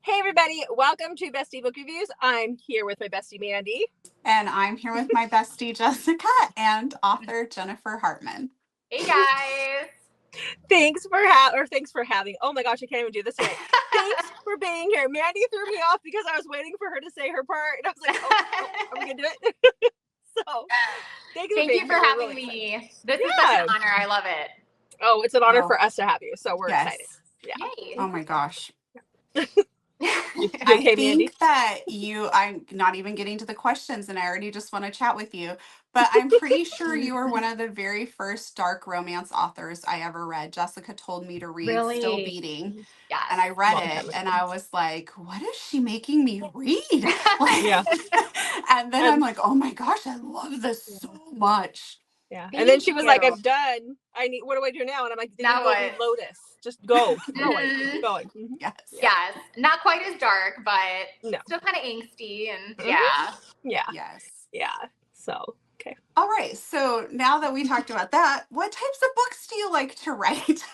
Hey everybody, welcome to Bestie Book Reviews. I'm here with my bestie Mandy. And I'm here with my bestie Jessica and author Jennifer Hartmann. Hey guys. Thanks for having. Oh my gosh, I can't even do this right. Thanks for being here. Mandy threw me off because I was waiting for her to say her part, and I was like, "Oh, are we gonna do it?" So, thank you for having me. This is such an honor. I love it. Oh, it's an honor for us to have you. So we're excited. Yeah. Yay. Oh my gosh. I think that I'm not even getting to the questions and I already just want to chat with you, but I'm pretty sure you were one of the very first dark romance authors I ever read. Jessica told me to read Still Beating. Yes. And I read it and I was like, what is she making me read? Like, and then I'm like, oh my gosh, I love this so much. Yeah. And then she was like, I'm done. What do I do now? And I'm like, now what? Read Lotus. Just go. Keep going. Keep going. Mm-hmm. Yes. Not quite as dark, but still kind of angsty and Yeah. So, okay. All right. So now that we talked about that, what types of books do you like to write?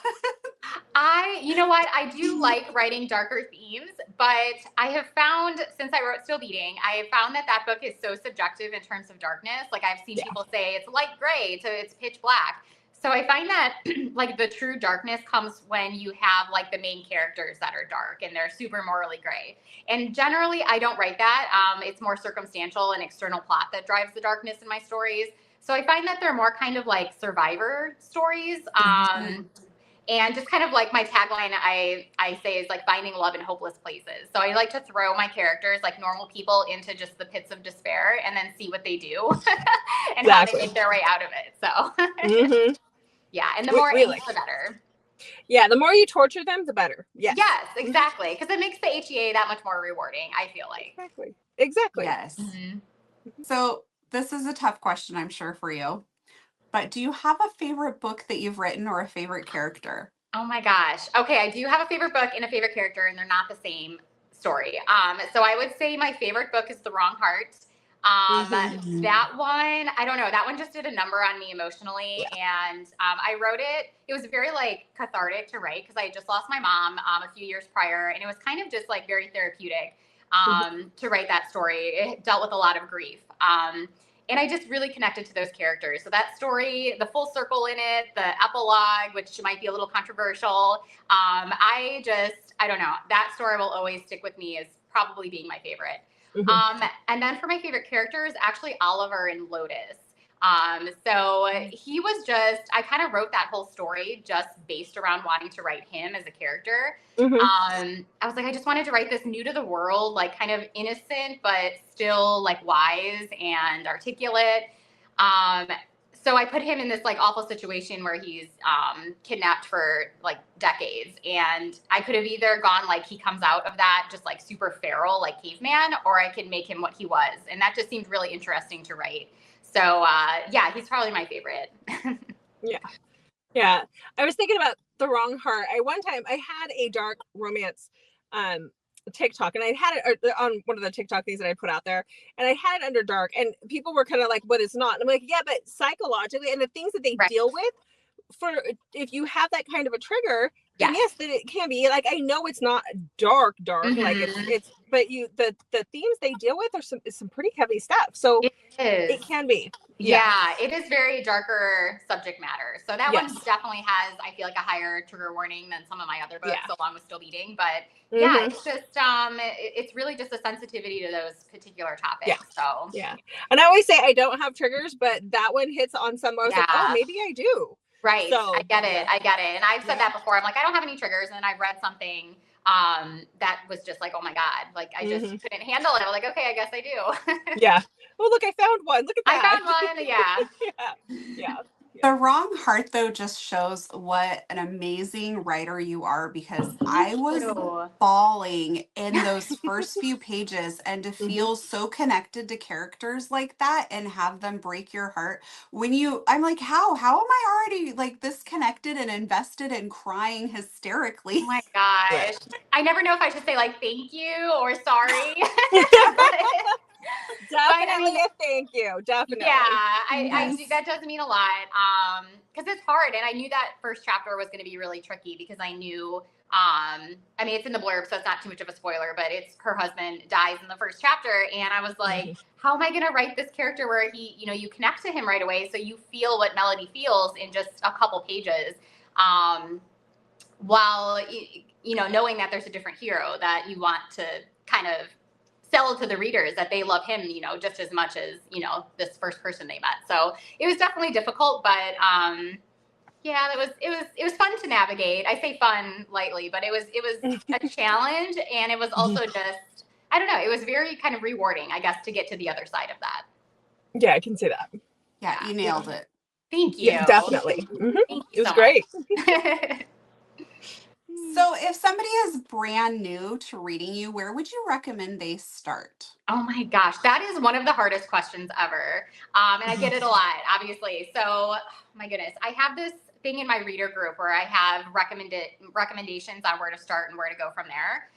You know what? I do like writing darker themes, but I have found since I wrote Still Beating, I have found that book is so subjective in terms of darkness. Like I've seen people say it's light gray to it's pitch black. So I find that like the true darkness comes when you have like the main characters that are dark and they're super morally gray. And generally I don't write that. It's more circumstantial and external plot that drives the darkness in my stories. So I find that they're more kind of like survivor stories. And just kind of like my tagline I say is like finding love in hopeless places. So I like to throw my characters like normal people into just the pits of despair and then see what they do and how they make their way out of it. So yeah, and the more angst, the better. Yeah, the more you torture them, the better. Yes, exactly. Because it makes the HEA that much more rewarding, I feel like. Exactly. Yes. So this is a tough question, I'm sure, for you. But do you have a favorite book that you've written or a favorite character? Oh my gosh. Okay, I do have a favorite book and a favorite character, and they're not the same story. So I would say my favorite book is The Wrong Heart. That one, I don't know. That one just did a number on me emotionally. And I wrote it. It was very like cathartic to write because I had just lost my mom a few years prior. And it was kind of just like very therapeutic to write that story. It dealt with a lot of grief. And I just really connected to those characters. So that story, the full circle in it, the epilogue, which might be a little controversial. I don't know. That story will always stick with me as probably being my favorite. And then for my favorite characters, actually Oliver and Lotus. So he was I kind of wrote that whole story just based around wanting to write him as a character. I was like, I just wanted to write this new to the world, like kind of innocent, but still like wise and articulate. So I put him in this like awful situation where he's kidnapped for like decades. And I could have either gone like he comes out of that just like super feral, like caveman, or I could make him what he was. And that just seemed really interesting to write. So, he's probably my favorite. Yeah. I was thinking about The Wrong Heart. One time I had a dark romance TikTok, and I had it on one of the TikTok things that I put out there, and I had it under dark, and people were kind of like, but it's not. And I'm like, yeah, but psychologically, and the things that they deal with, if you have that kind of a trigger, then yes, then it can be like, I know it's not dark, like it's but the themes they deal with are some pretty heavy stuff. So it can be. Yeah, it is very darker subject matter. So that one definitely has, I feel like, a higher trigger warning than some of my other books, along with Still Beating. But it's just, it's really just a sensitivity to those particular topics. So and I always say I don't have triggers, but that one hits on some. I was like, oh, maybe I do. Right. So, I get it. And I've said that before. I'm like, I don't have any triggers. And then I've read something that was just like, oh my God, like I just couldn't handle it. I'm like, okay, I guess I do. Well, look, I found one. Look at that. I found one. Yeah. The Wrong Heart, though, just shows what an amazing writer you are, because I was bawling in those first few pages, and to feel so connected to characters like that and have them break your heart I'm like, how am I already like this connected and invested and crying hysterically? Oh my gosh. I never know if I should say like, thank you or sorry. Definitely a thank you. Definitely. Yeah, I do, that does mean a lot. Because it's hard, and I knew that first chapter was going to be really tricky because I knew. I mean, it's in the blurb, so it's not too much of a spoiler, but it's her husband dies in the first chapter, and I was like, how am I going to write this character where he, you connect to him right away, so you feel what Melody feels in just a couple pages, while knowing that there's a different hero that you want to kind of sell to the readers that they love him, just as much as, this first person they met. So it was definitely difficult, but yeah, it was fun to navigate. I say fun lightly, but it was a challenge, and it was also just, I don't know, it was very kind of rewarding, I guess, to get to the other side of that. Yeah, I can see that. Yeah, you nailed it. Thank you. Yeah, definitely. Thank It you was so great. much. So if somebody is brand new to reading you, where would you recommend they start? Oh my gosh, that is one of the hardest questions ever. And I get it a lot, obviously. So, oh my goodness, I have this thing in my reader group where I have recommendations on where to start and where to go from there.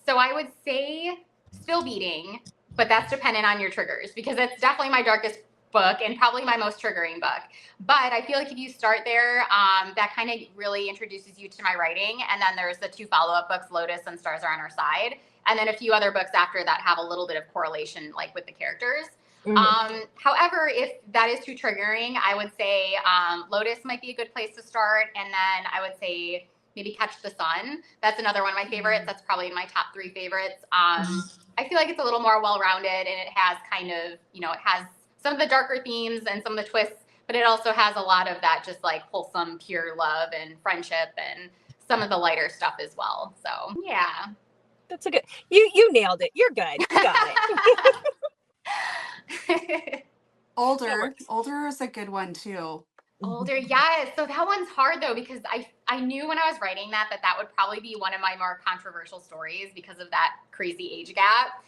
So I would say Still Beating, but that's dependent on your triggers because it's definitely my darkest book and probably my most triggering book. But I feel like if you start there, that kind of really introduces you to my writing. And then there's the 2 follow-up books, Lotus and Stars Are on Our Side. And then a few other books after that have a little bit of correlation, like with the characters. However, if that is too triggering, I would say Lotus might be a good place to start. And then I would say maybe Catch the Sun. That's another one of my favorites. That's probably in my top 3 favorites. I feel like it's a little more well-rounded, and it has kind of, it has some of the darker themes and some of the twists, but it also has a lot of that just like wholesome, pure love and friendship and some of the lighter stuff as well. So yeah. That's a good, you nailed it. You're good. You got it. Older is a good one too. Older, yes. So that one's hard though, because I knew when I was writing that would probably be one of my more controversial stories because of that crazy age gap.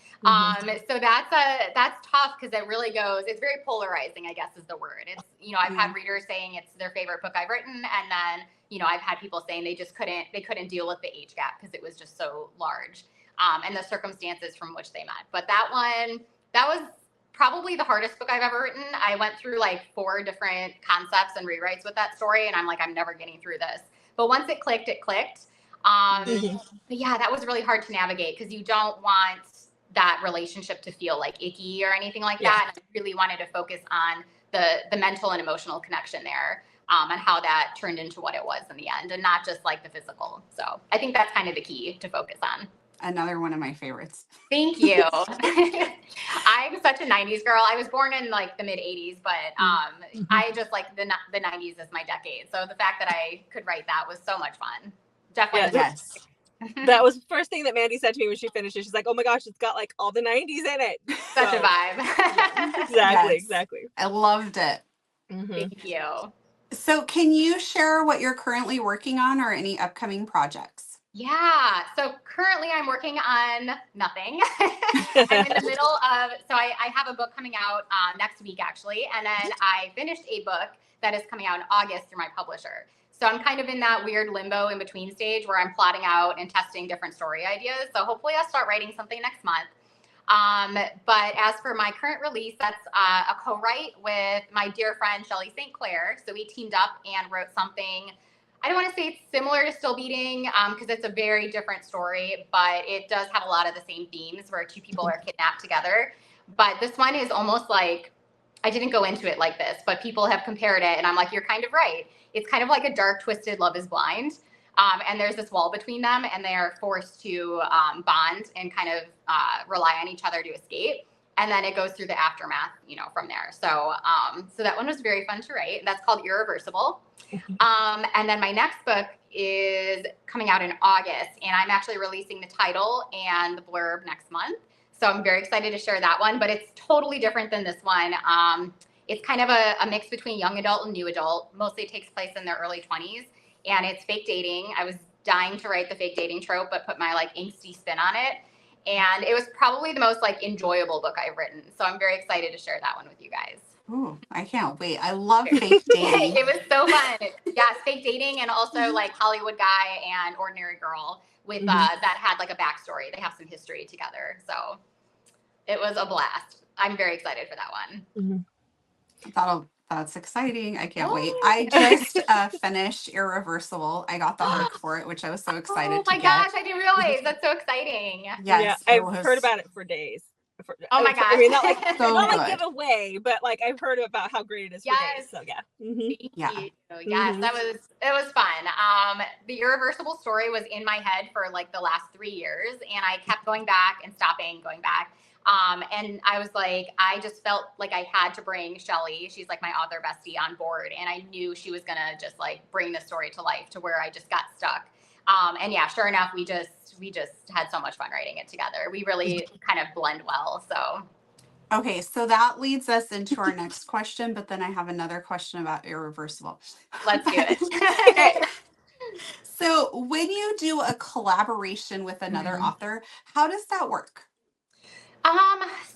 So that's tough because it really goes, it's very polarizing, I guess is the word. It's, I've had readers saying it's their favorite book I've written. And then, I've had people saying they couldn't deal with the age gap because it was just so large. And the circumstances from which they met. But that was probably the hardest book I've ever written. I went through like 4 different concepts and rewrites with that story. And I'm like, I'm never getting through this. But once it clicked, it clicked. But yeah, that was really hard to navigate because you don't want that relationship to feel like icky or anything like that. And I really wanted to focus on the mental and emotional connection there, and how that turned into what it was in the end and not just like the physical. So I think that's kind of the key to focus on. Another one of my favorites. Thank you. I'm such a 90s girl. I was born in like the mid 80s, but I just like the 90s is my decade. So the fact that I could write that was so much fun. Definitely. Yes. That was the first thing that Mandy said to me when she finished it. She's like, oh my gosh, it's got like all the 90s in it. Such a vibe. Exactly. I loved it. Thank you. So can you share what you're currently working on or any upcoming projects? Yeah. So currently I'm working on nothing. I'm in the middle of, so I have a book coming out next week actually. And then I finished a book that is coming out in August through my publisher. So I'm kind of in that weird limbo in between stage where I'm plotting out and testing different story ideas. So hopefully I'll start writing something next month. But as for my current release, that's a co-write with my dear friend, Shelly St. Clair. So we teamed up and wrote something. I don't want to say it's similar to Still Beating because it's a very different story, but it does have a lot of the same themes where 2 people are kidnapped together. But this one is almost like, I didn't go into it like this, but people have compared it and I'm like, you're kind of right. It's kind of like a dark, twisted Love is Blind. And there's this wall between them and they are forced to bond and kind of rely on each other to escape. And then it goes through the aftermath, from there. So that one was very fun to write. That's called Irreversible. And then my next book is coming out in August, and I'm actually releasing the title and the blurb next month. So I'm very excited to share that one, but it's totally different than this one. It's kind of a mix between young adult and new adult. Mostly takes place in their early 20s, and it's fake dating. I was dying to write the fake dating trope, but put my like angsty spin on it. And it was probably the most like enjoyable book I've written. So I'm very excited to share that one with you guys. Ooh, I can't wait. I love fake dating. It was so fun. Yes, fake dating and also like Hollywood Guy and Ordinary Girl with that had like a backstory. They have some history together. So it was a blast. I'm very excited for that one. That's exciting. I can't wait. I just finished Irreversible. I got the arc for it, which I was so excited to get. Oh my gosh, I didn't realize. That's so exciting. Yes, yeah, I've heard about it for days. Oh my gosh. I mean, not like So not good. like giveaway, but like I've heard about how great it is for days. So yeah. Yeah. Yes, it was fun. The Irreversible story was in my head for like the last 3 years, and I kept going back and stopping, going back. And I was like, I just felt like I had to bring Shelly, she's like my author bestie, on board, and I knew she was gonna just like bring the story to life to where I just got stuck. And yeah, sure enough, we just had so much fun writing it together. We really kind of blend well. So okay, so that leads us into our next question, but then I have another question about Irreversible. Let's do it. So when you do a collaboration with another author, how does that work?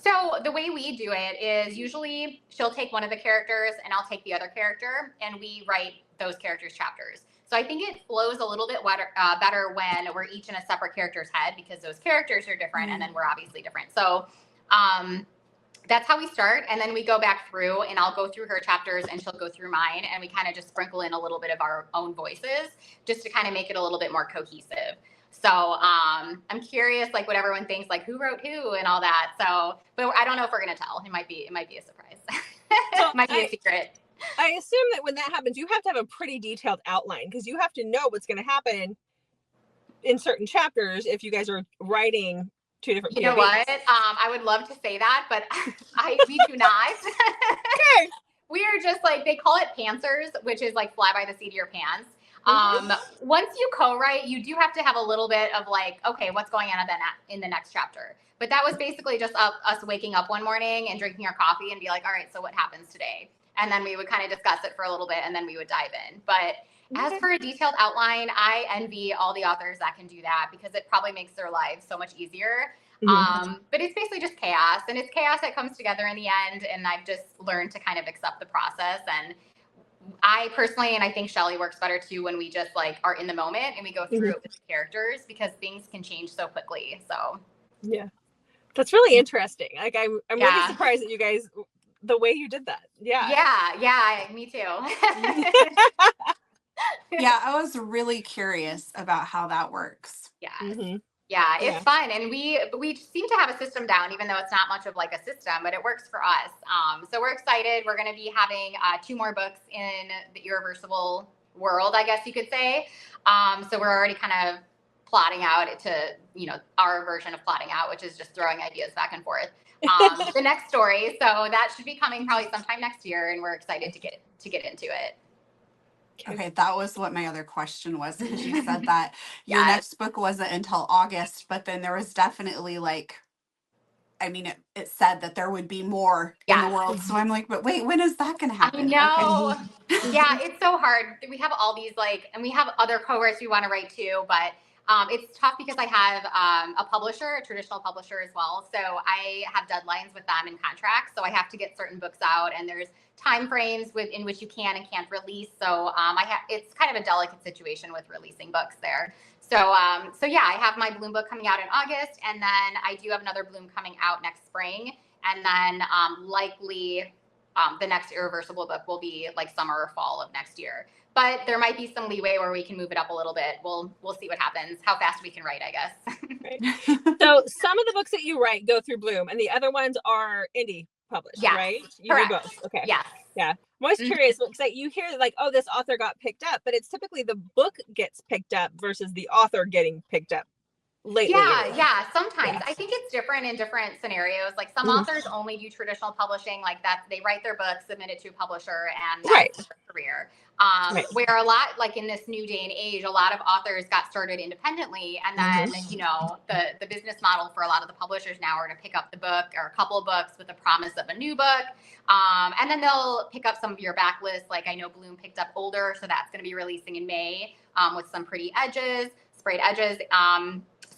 So the way we do it is usually she'll take one of the characters and I'll take the other character, and we write those characters' chapters. So I think it flows a little bit better when we're each in a separate character's head, because those characters are different and then we're obviously different. So that's how we start. And then we go back through, and I'll go through her chapters and she'll go through mine, and we kind of just sprinkle in a little bit of our own voices just to kind of make it a little bit more cohesive. So I'm curious, like what everyone thinks, like who wrote who and all that. So, but I don't know if we're gonna tell. It might be a surprise. So might be a secret. I assume that when that happens, you have to have a pretty detailed outline, because you have to know what's going to happen in certain chapters if you guys are writing two different POVs. You know what? I would love to say that, but we do not. Okay. We are just like, they call it pantsers, which is like fly by the seat of your pants. Once you co-write, you do have to have a little bit of like, okay, what's going on in the next chapter? But that was basically just us waking up one morning and drinking our coffee and be like, all right, so what happens today? And then we would kind of discuss it for a little bit, and then we would dive in. But as for a detailed outline, I envy all the authors that can do that, because it probably makes their lives so much easier. But it's basically just chaos, and it's chaos that comes together in the end. And I've just learned to kind of accept the process. And I personally, and I think Shelly works better too, when we just like are in the moment and we go through it with the characters, because things can change so quickly. So yeah, that's really interesting. Like I'm really surprised that you guys, the way you did that. Yeah, me too. Yeah, I was really curious about how that works. Yeah, it's fun, and we seem to have a system down, even though it's not much of like a system, but it works for us. So we're excited. We're going to be having 2 more books in the Irreversible world, I guess you could say. So we're already kind of plotting out to, our version of plotting out, which is just throwing ideas back and forth. The next story, so that should be coming probably sometime next year, and we're excited to get into it. Okay, that was what my other question was, because you said that your next book wasn't until August, but then there was definitely like, I mean, it said that there would be more in the world. So I'm like, but wait, when is that going to happen? I know. Okay. Yeah, it's so hard. We have all these and we have other co-writers we want to write too, but it's tough because I have a traditional publisher as well. So I have deadlines with them in contracts. So I have to get certain books out, and there's time frames in which you can and can't release. So it's kind of a delicate situation with releasing books there. So yeah, I have my Bloom book coming out in August, and then I do have another Bloom coming out next spring, and then likely the next Irreversible book will be like summer or fall of next year. But there might be some leeway where we can move it up a little bit. We'll see what happens, how fast we can write, I guess. Right. So some of the books that you write go through Bloom, and the other ones are indie published, right? You do both. Okay. Yes. Yeah. I'm always curious, because like you hear like, oh, this author got picked up, but it's typically the book gets picked up versus the author getting picked up lately. Yeah. Sometimes I think it's different in different scenarios. Like some authors only do traditional publishing, like that they write their book, submit it to a publisher, and that's their career. Where a lot, like in this new day and age, a lot of authors got started independently, and then the business model for a lot of the publishers now are to pick up the book or a couple of books with the promise of a new book, and then they'll pick up some of your backlist. Like I know Bloom picked up Older, so that's going to be releasing in May with some pretty sprayed edges.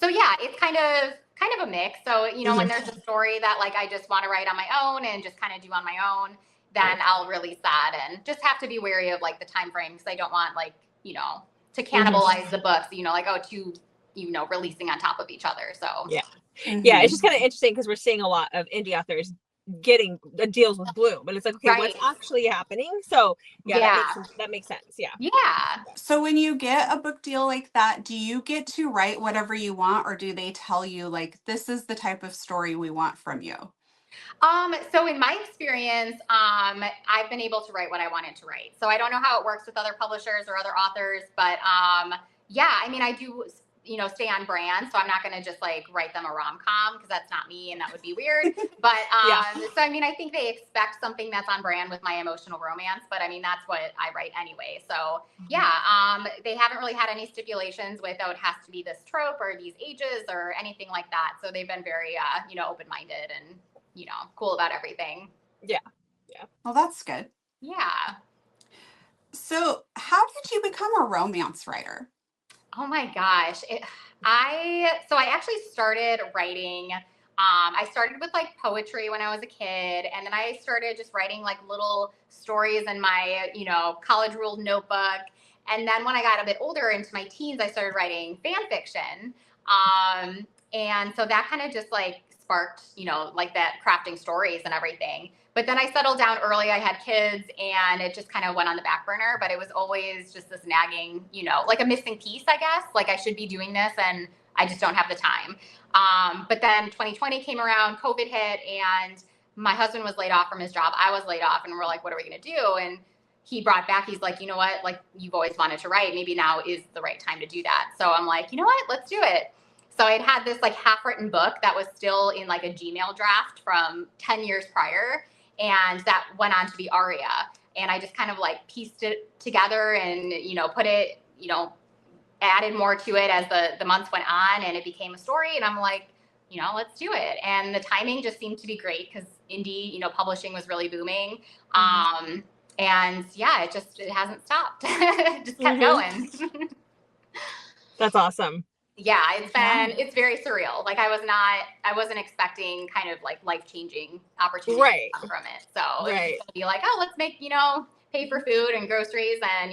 So yeah, it's kind of a mix. So when there's a story that like I just want to write on my own and just kind of do on my own, then I'll release that, and just have to be wary of like the time frame, because I don't want like to cannibalize the books. Like 2 releasing on top of each other. So yeah. Yeah, it's just kind of interesting because we're seeing a lot of indie authors getting the deals with Bloom, and it's like, okay, what's actually happening? So that makes sense. Yeah. So when you get a book deal like that, do you get to write whatever you want, or do they tell you like, this is the type of story we want from you? So in my experience, I've been able to write what I wanted to write. So I don't know how it works with other publishers or other authors, but I mean, I do, stay on brand. So I'm not going to just like write them a rom-com because that's not me and that would be weird. But so, I mean, I think they expect something that's on brand with my emotional romance, but I mean, that's what I write anyway. So they haven't really had any stipulations with, oh, it has to be this trope or these ages or anything like that. So they've been very, open-minded and, cool about everything. Yeah. Well, that's good. Yeah. So how did you become a romance writer? Oh my gosh. I actually started writing. I started with like poetry when I was a kid. And then I started just writing like little stories in my, college ruled notebook. And then when I got a bit older into my teens, I started writing fan fiction. And so that kind of just like sparked, like that crafting stories and everything. But then I settled down early. I had kids and it just kind of went on the back burner, but it was always just this nagging, like a missing piece, I guess. Like I should be doing this and I just don't have the time. But then 2020 came around, COVID hit, and my husband was laid off from his job. I was laid off, and we're like, what are we going to do? And he brought back, he's like, you know what? Like you've always wanted to write. Maybe now is the right time to do that. So I'm like, you know what? Let's do it. So I had this like half-written book that was still in like a Gmail draft from 10 years prior. And that went on to be Aria. And I just kind of like pieced it together and, put it, added more to it as the months went on and it became a story. And I'm like, let's do it. And the timing just seemed to be great because indie, publishing was really booming. And yeah, it hasn't stopped. It just kept going. That's awesome. Yeah, it's very surreal. Like I wasn't expecting kind of like life-changing opportunities to come from it. So it's just be like, oh, let's make, pay for food and groceries and,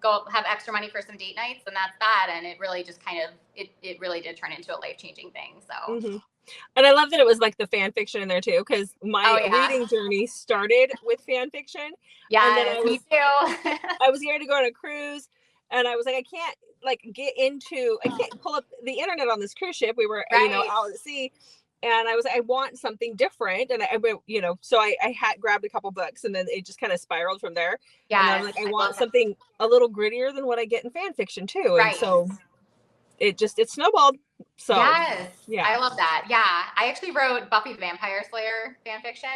go have extra money for some date nights. And that's that. And it really just kind of, it really did turn into a life-changing thing. So. And I love that it was like the fan fiction in there too, because my reading journey started with fan fiction. Yeah, me too. I was getting to go on a cruise and I was like, I can't pull up the internet on this cruise ship. We were, out at sea, and I was like, I want something different. And I went, so I had grabbed a couple books and then it just kind of spiraled from there. Yeah. And I'm like, I want something a little grittier than what I get in fan fiction too. And so it snowballed. So yes. Yeah. I love that. Yeah. I actually wrote Buffy the Vampire Slayer fan fiction.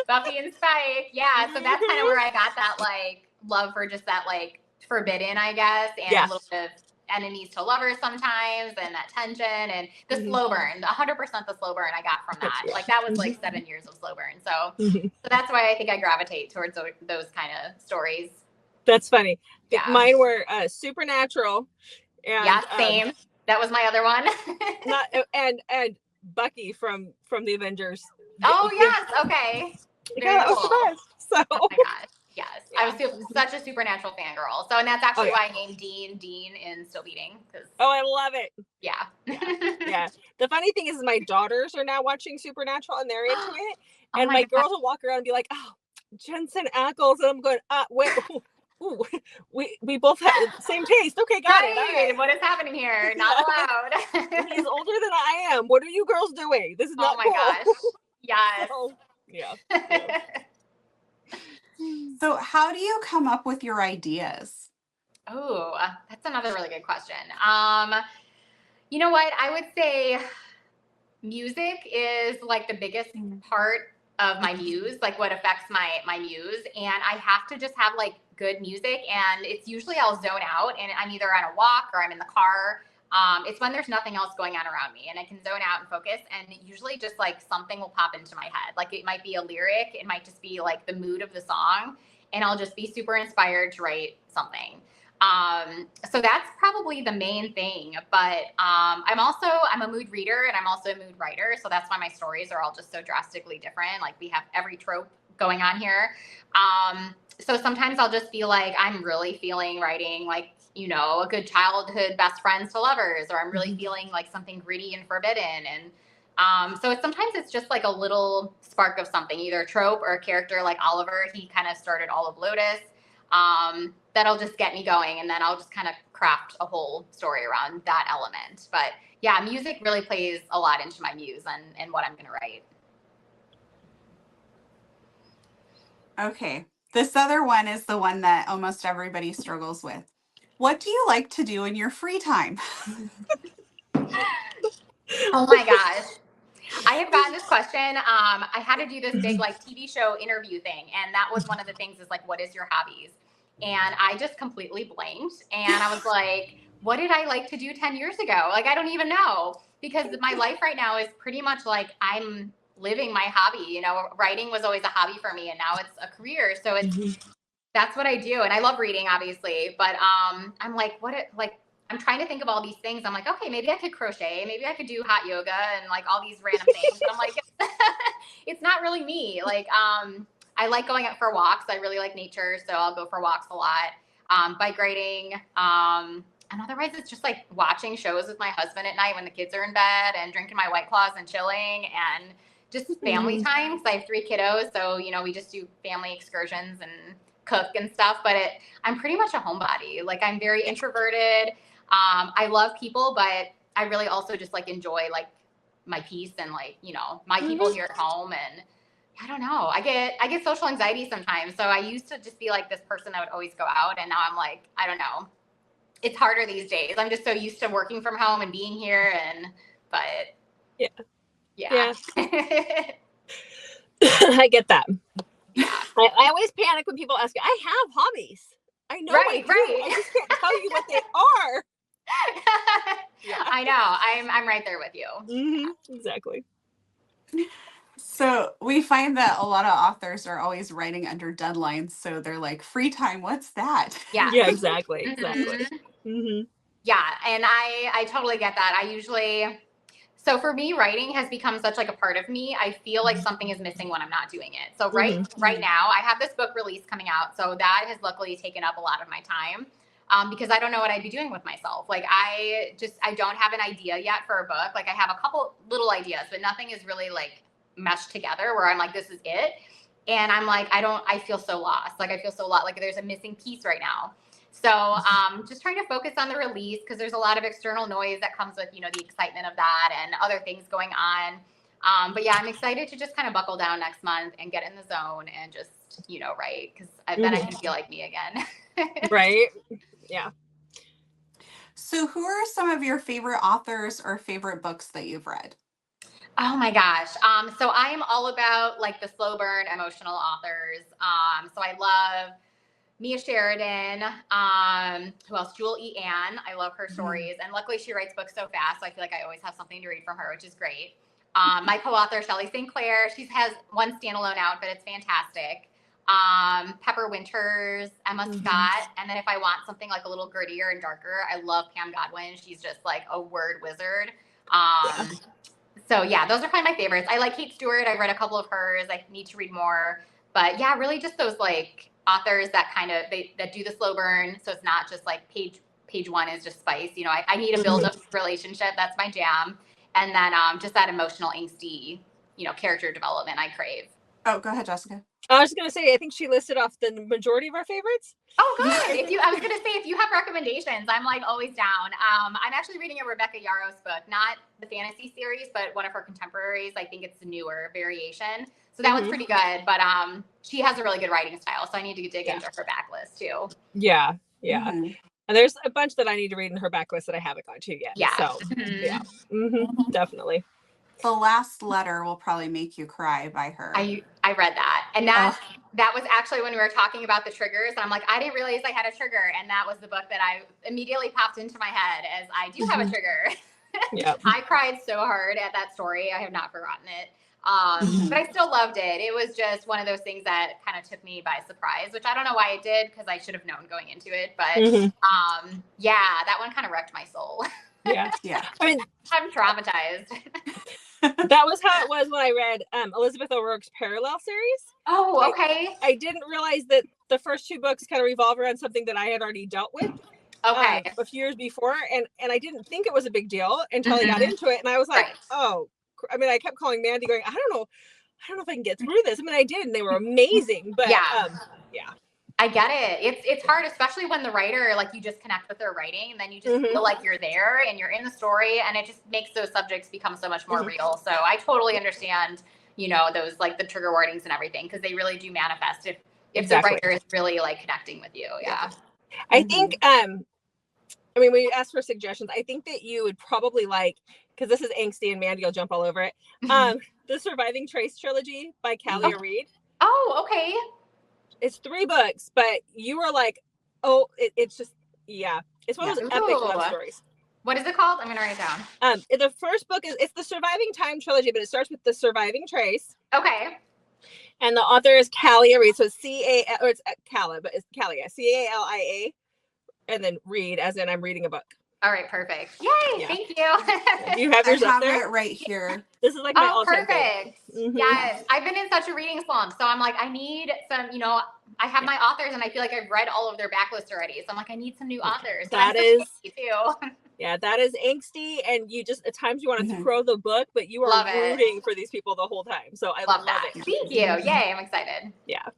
Buffy and Spike. Yeah. So that's kind of where I got that like love for just that like forbidden, I guess, and a little bit of enemies to lovers sometimes, and that tension and the slow burn, 100% the slow burn I got from that. Like that was like 7 years of slow burn. So that's why I think I gravitate towards those kind of stories. That's funny. Yeah. Mine were Supernatural. And, same. That was my other one. and Bucky from the Avengers. Oh yes, okay. Very cool. So. Oh my gosh. Yes, I was such a Supernatural fangirl. So, and that's actually why I named Dean in Still Beating. I love it. Yeah. Yeah. The funny thing is my daughters are now watching Supernatural and they're into it. And my girls will walk around and be like, oh, Jensen Ackles. And I'm going, wait. Ooh, we both have the same taste. Okay, got it. All right. What is happening here? Not allowed. He's older than I am. What are you girls doing? This is not cool. Oh my gosh. Yes. So, yeah. So how do you come up with your ideas? Oh, that's another really good question. You know what? I would say music is like the biggest part of my muse, like what affects my muse. And I have to just have like good music. And it's usually I'll zone out and I'm either on a walk or I'm in the car. It's when there's nothing else going on around me and I can zone out and focus. And usually just like something will pop into my head. Like it might be a lyric. It might just be like the mood of the song. And I'll just be super inspired to write something. So that's probably the main thing. But I'm a mood reader and I'm also a mood writer. So that's why my stories are all just so drastically different. Like we have every trope going on here. So sometimes I'll just be like, I'm really feeling writing like, you know, a good childhood best friends to lovers, or I'm really feeling like something gritty and forbidden. And so sometimes it's just like a little spark of something, either a trope or a character like Oliver. He kind of started All of Lotus. That'll just get me going, and then I'll just kind of craft a whole story around that element. But yeah, music really plays a lot into my muse and what I'm going to write. Okay. This other one is the one that almost everybody struggles with. What do you like to do in your free time? Oh my gosh. I have gotten this question. I had to do this big like TV show interview thing. And that was one of the things is like, what is your hobbies? And I just completely blanked. And I was like, what did I like to do 10 years ago? Like, I don't even know, because my life right now is pretty much like I'm living my hobby. You know, writing was always a hobby for me, and now it's a career. So that's what I do. And I love reading, obviously, but I'm like, I'm trying to think of all these things. I'm like, okay, maybe I could crochet. Maybe I could do hot yoga and like all these random things. And I'm like, it's not really me. Like, I like going out for walks. I really like nature. So I'll go for walks a lot. Bike riding. And otherwise it's just like watching shows with my husband at night when the kids are in bed, and drinking my White Claws and chilling, and just family time. So I have 3 kiddos. So, you know, we just do family excursions and cook and stuff, but I'm pretty much a homebody. Like, I'm very introverted. I love people, but I really also just like enjoy like my peace and like, you know, my people here at home. And I don't know, I get social anxiety sometimes. So I used to just be like this person that would always go out, and now I'm like, I don't know. It's harder these days. I'm just so used to working from home and being here, but yeah. I get that. Yeah. I always panic when people ask me, I have hobbies. I know Right. I just can't tell you what they are. Yeah. I know. I'm right there with you. Exactly. So we find that a lot of authors are always writing under deadlines. So they're like, free time, what's that? Yeah. Yeah, exactly. Yeah. And I totally get that. So for me, writing has become such like a part of me. I feel like something is missing when I'm not doing it. So right now I have this book release coming out. So that has luckily taken up a lot of my time, because I don't know what I'd be doing with myself. Like, I don't have an idea yet for a book. Like, I have a couple little ideas, but nothing is really like meshed together where I'm like, this is it. And I'm like, I feel so lost. Like, I feel so lost. Like, there's a missing piece right now. So just trying to focus on the release, because there's a lot of external noise that comes with, you know, the excitement of that and other things going on. But yeah, I'm excited to just kind of buckle down next month and get in the zone and just, you know, write, because then I can feel like me again. Right. Yeah. So who are some of your favorite authors or favorite books that you've read? Oh my gosh. So I am all about like the slow burn emotional authors. So I love Mia Sheridan. Who else? Jewel E. Ann. I love her stories. And luckily she writes books so fast. So I feel like I always have something to read from her, which is great. My co-author, Shelley St. Clair, she has one standalone out, but it's fantastic. Pepper Winters, Emma Scott. And then if I want something like a little grittier and darker, I love Pam Godwin. She's just like a word wizard. So yeah, those are probably my favorites. I like Kate Stewart. I've read a couple of hers. I need to read more, but yeah, really just those like authors that kind of, that do the slow burn. So it's not just like page one is just spice. You know, I need to build a relationship. That's my jam. And then just that emotional angsty, you know, character development I crave. Oh, go ahead, Jessica. I was just going to say, I think she listed off the majority of our favorites. Oh, good. I was going to say, if you have recommendations, I'm like always down. I'm actually reading a Rebecca Yarros book, not the fantasy series, but one of her contemporaries. I think it's the newer variation. So that one's pretty good, but she has a really good writing style. So I need to dig into her backlist too. Yeah. And there's a bunch that I need to read in her backlist that I haven't got to yet. Yeah. So definitely. The Last Letter will probably make you cry by her. I read that. And that was actually when we were talking about the triggers. And I'm like, I didn't realize I had a trigger. And that was the book that I immediately popped into my head as I do have a trigger. Yeah. I cried so hard at that story. I have not forgotten it. But I still loved it. It was just one of those things that kind of took me by surprise, which I don't know why it did, because I should have known going into it. But yeah, that one kind of wrecked my soul. Yeah. I mean, I'm traumatized. That was how it was when I read Elizabeth O'Rourke's Parallel series. Oh, okay. I didn't realize that the first 2 books kind of revolve around something that I had already dealt with. Okay. A few years before, and I didn't think it was a big deal until I got into it, and I was like, oh, I mean, I kept calling Mandy going, I don't know if I can get through this. I mean, I did, and they were amazing, but yeah. I get it. It's hard, especially when the writer, like, you just connect with their writing, and then you just feel like you're there and you're in the story, and it just makes those subjects become so much more real. So I totally understand, you know, those, like, the trigger warnings and everything, because they really do manifest if the writer is really, like, connecting with you. Yeah. I think, I mean, when you ask for suggestions, I think that you would probably like, because this is angsty and Mandy will jump all over it, the Surviving Trace trilogy by Callie Reed. Oh, okay. It's 3 books, but you were like, oh, it's just, it's one of those epic love stories. What is it called? I'm gonna write it down. The first book it's the Surviving Time trilogy, but it starts with the Surviving Trace. Okay. And the author is Callie Reed, so it's Calla, but it's Callie, Calia, and then Read, as in I'm reading a book. All right, perfect. Yay! Thank you. Do you have yours up there? I have it right here. This is like my all-time perfect. Yes, I've been in such a reading slump, so I'm like, I need some. You know, I have my authors, and I feel like I've read all of their backlist already. So I'm like, I need some new authors. That is too. Yeah, that is angsty, and you just at times you want to throw the book, but you are rooting for these people the whole time. So I love that. it. Thank you. Yay! I'm excited. Yeah.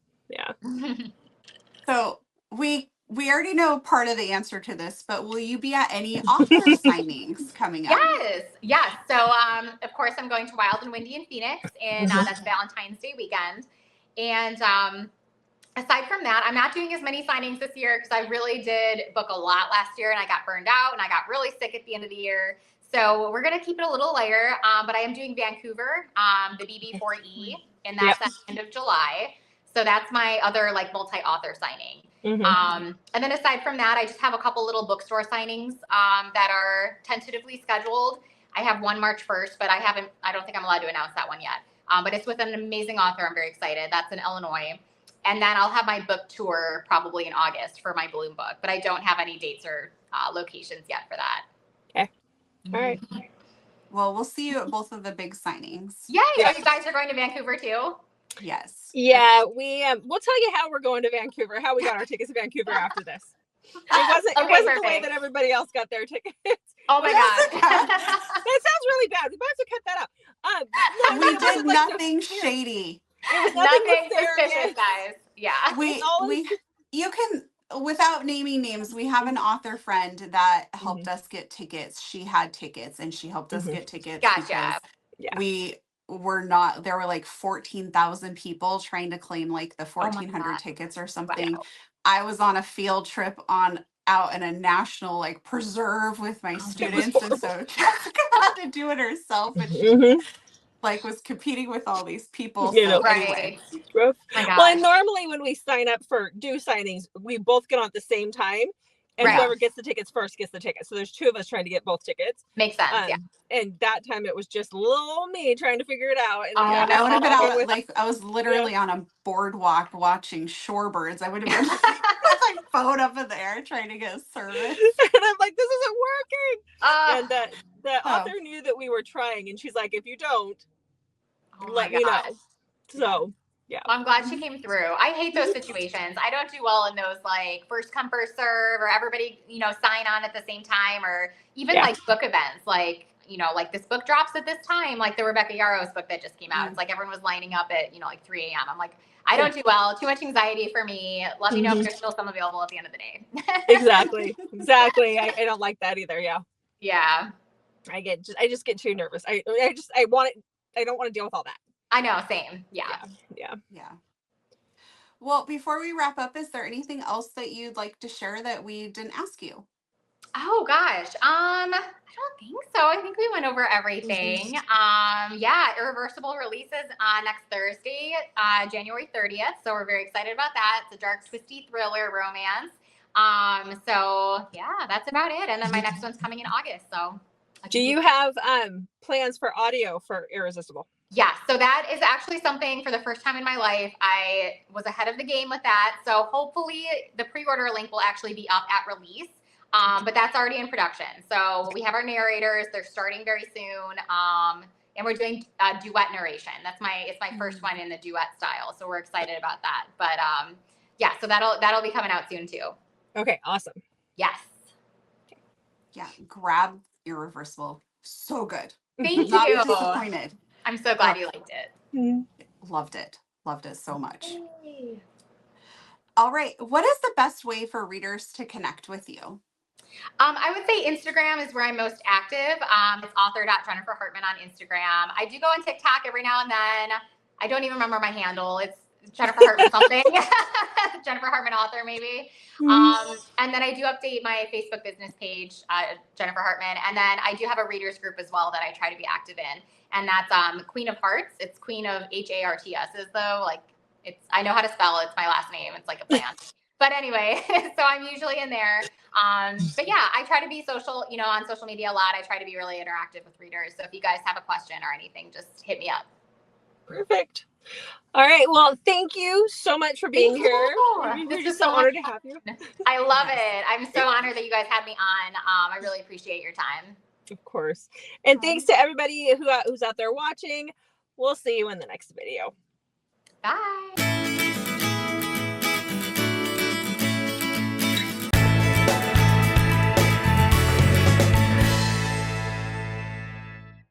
So we already know part of the answer to this, but will you be at any author signings coming up? Yes. So, of course, I'm going to Wild and Windy in Phoenix, and that's Valentine's Day weekend. And aside from that, I'm not doing as many signings this year because I really did book a lot last year, and I got burned out, and I got really sick at the end of the year. So we're going to keep it a little lighter, but I am doing Vancouver, the BB4E, and that's at the end of July. So that's my other, like, multi-author signing. And then aside from that, I just have a couple little bookstore signings that are tentatively scheduled. I have one March 1st, but I don't think I'm allowed to announce that one yet. But it's with an amazing author. I'm very excited. That's in Illinois. And then I'll have my book tour probably in August for my Bloom book, but I don't have any dates or locations yet for that. Okay. All right. Well, we'll see you at both of the big signings. Yay! Oh, you guys are going to Vancouver too? Yes. Yeah, we'll tell you how we're going to Vancouver, how we got our tickets to Vancouver after this. It wasn't the way that everybody else got their tickets. Oh my God. That sounds really bad. We might have to cut that out. We did nothing shady. It was nothing suspicious, guys. Yeah. You can, without naming names, we have an author friend that helped us get tickets. She had tickets, and she helped us get tickets. Gotcha. We were not, there were like 14,000 people trying to claim like the 1,400 tickets or something. Wow. I was on a field trip out in a national like preserve with my students, and so Jessica had to do it herself, and she like was competing with all these people. So anyway. Well, and normally when we sign up for signings, we both get on at the same time. And whoever gets the tickets first gets the tickets. So there's 2 of us trying to get both tickets. Makes sense, And that time it was just little me trying to figure it out. And I would have been out like I was literally on a boardwalk watching shorebirds. I would have been with my phone up in the air trying to get service. And I'm like, this isn't working. And the author knew that we were trying, and she's like, if you don't, let me know. So yeah. Well, I'm glad she came through. I hate those situations. I don't do well in those, like, first come, first serve, or everybody, sign on at the same time, or even like book events, like, like this book drops at this time, like the Rebecca Yarrow's book that just came out. It's like everyone was lining up at, like 3 a.m. I'm like, I don't do well. Too much anxiety for me. Let me know if there's still some available at the end of the day. Exactly. I don't like that either. Yeah. Yeah. I just get too nervous. I don't want to deal with all that. I know, same. Yeah. Well, before we wrap up, is there anything else that you'd like to share that we didn't ask you? Oh gosh. I don't think so. I think we went over everything. Irreversible releases next Thursday, January 30th. So we're very excited about that. It's a dark, twisty thriller romance. So yeah, that's about it. And then my next one's coming in August. So do you have plans for audio for Irresistible? Yeah, so that is actually something for the first time in my life. I was ahead of the game with that. So hopefully the pre-order link will actually be up at release. But that's already in production. So we have our narrators. They're starting very soon. And we're doing duet narration. It's my first one in the duet style. So we're excited about that. But so that'll be coming out soon too. Okay, awesome. Yes. Yeah, grab Irreversible. So good. Thank Not you. disappointed. I'm so glad you liked it. Loved it. Loved it so much. Yay. All right. What is the best way for readers to connect with you? I would say Instagram is where I'm most active. It's author.jenniferhartmann on Instagram. I do go on TikTok every now and then. I don't even remember my handle. It's Jennifer Hartmann something. Jennifer Hartmann author, maybe. And then I do update my Facebook business page, Jennifer Hartmann. And then I do have a readers group as well that I try to be active in. And that's Queen of Hearts. It's Queen of HARTS, though. Like, I know how to spell it. It's my last name. It's like a plant. But anyway, so I'm usually in there. But yeah, I try to be social, on social media a lot. I try to be really interactive with readers. So if you guys have a question or anything, just hit me up. Perfect. All right. Well, thank you so much for being here. This We're just is so honored to have you. I love it. I'm so honored that you guys had me on. I really appreciate your time. Of course. And thanks to everybody who's out there watching. We'll see you in the next video. Bye.